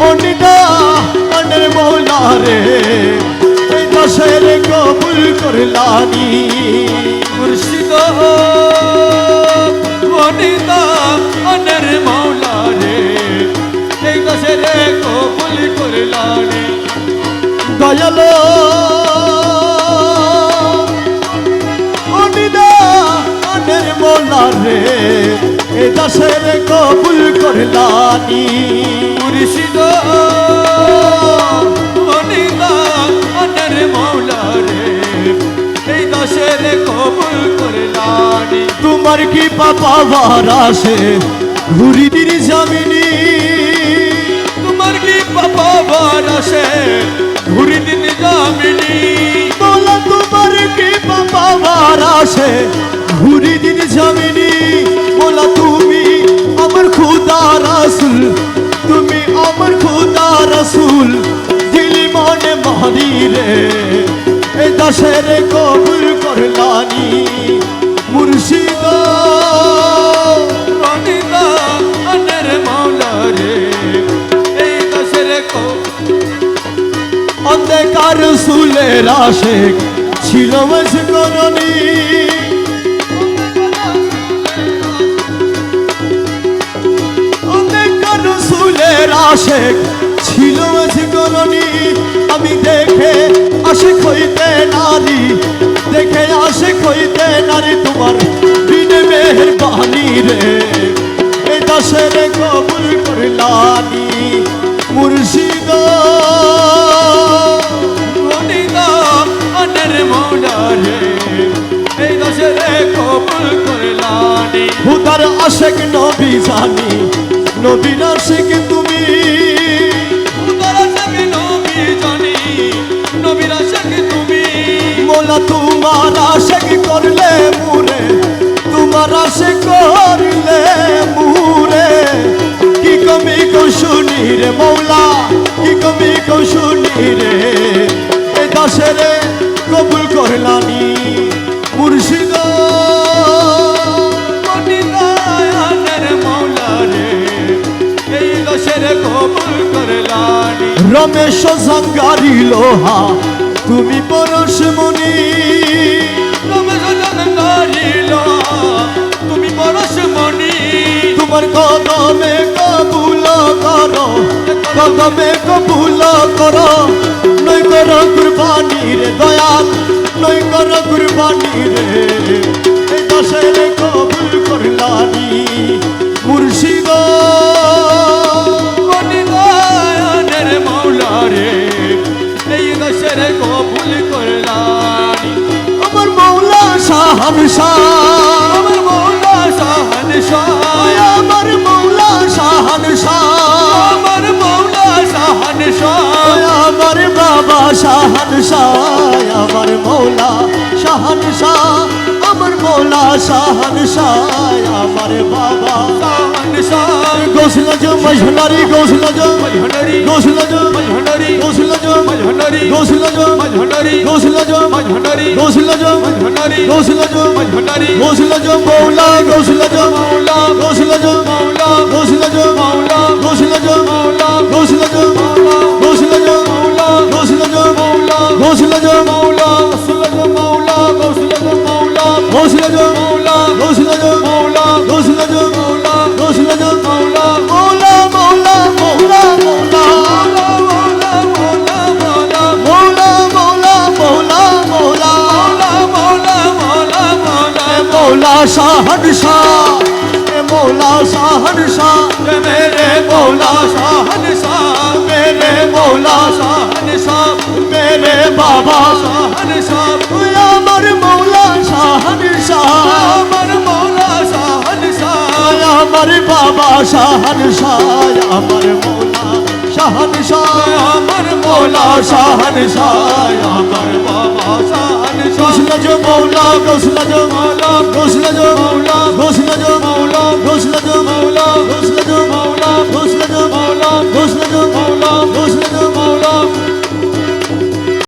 মনিদা আনের মৌলা রে এই দশের কবুল করলানি মুর্শিদ মনিদা আনের মৌলা রে এই দশের কবুল করলানি দয়ালো মনিদা আনের মৌলা রে এই দশের কবুল করলানি মুর্শিদ মনিদা আনের মৌলা রে এই দশের কবুল করলানি তোমার কি পাপা ভারাসে ঘুরি দিন জামিনী তোমার কি পাপা বারাসে ঘুরি দিন জামিনী বলা তোমার কি পাপা ভারাসে ঘুরি দিন জামিনী বলা তুমি আমার খুদা রাসূল তুমি আমার খুদা রাসূল দিলি মনে মারি রে এই দশের কবুল করলানি মুর্শিদ মনিদা আনের মৌলা রে এই দশের অন্ধকার রসুলের আশেক ছিল মজগরণী অন্ধকার রসুলের আশেক ছিল মজগরণী আমি দেখে আশেক হইতে নারী দেখে আশেক হইতে নারী তোমার বিনে মেহেরবানি রে এই দশের কবুল করলানি মুর্শিদ মনিদা আনের মৌলা রে এই দশের কবুল করলানি খুদার আশেক নবী জানি নবীর আশেক তুমি উদার আশেক নবী জানি নবীর আশেক তুমি মোলা তোমার আশেক করলে মুরে তোমার আশেক করলে মুরে কি কমি কৌ শুনি রে মৌলা কি কমি কৌ শুনি রে এই দশের কবুল করলানি মুর্শিদ মনিদা আনের মৌলা রে এই দশের কবুল করলানি রমেশ জঙ্গারি লোহা তুমি পরশমণি রমেশ জঙ্গারিল তুমি পরশমণি তোমার কদমে কবুল করো কদমে কবুল করো নই করো কুরবানি রে দয়াল নই করো কুরবানি রে এই দশের কবুল করলানি মুর্শিদ মনিদা আনের মৌলা রে এই দশের কবুল করলানি আমার মৌলা শাহনশাহ আমার মৌলা শাহনশাহ আমার মৌলা শাহনশাহ আমার মৌলা শাহনশাহ আমার বাবা শাহনশাহ আমার মৌলা শাহনশাহ আমার মৌলা শাহনশাহ আমার বাবা শাহনশাহ গোসল জো মজহনারি গোসল জো মজহনারি গোসল জো মজহনারি গোসল জো মজহনারি গোসল জো মজহনারি গোসল জো মজহনারি গোসল জো মজহনারি গোসল জো মজহনারি গোসল জো মৌলা গোসল জো মৌলা গোসল জো মৌলা গোসল জো মৌলা গোসল জো মৌলা গোসল জো মৌলা গোসল জো মৌলা গোসল জো মৌলা গোসল জো মৌলা গোসল মৌলা গোসল মৌলা গোসল জো মৌলা গোসল জো মৌলা গোসল জো মৌলা গোসল জো মৌলা মৌলা মৌলা মৌলা মৌলা মৌলা মৌলা মৌলা মৌলা মৌলা মৌলা মৌলা মৌলা মৌলা মৌলা মৌলা শাহনশাহ এ মৌলা শাহনশাহ मेरे मौला शाहनशाह मेरे मौला शाहनशाह मेरे बाबा शाहनशाह আমার মৌলা শাহনশাহ अमर मौला शाहनशाह আমার বাবা শাহনশাহ আমার মৌলা শাহনশাহ अमर মৌলা मौला শাহনশাহ अमर बाबा शाहनशाह গোসল জো মৌলা গোসল জো मौला গোসল জো मौला গোসল জো मौला গোসল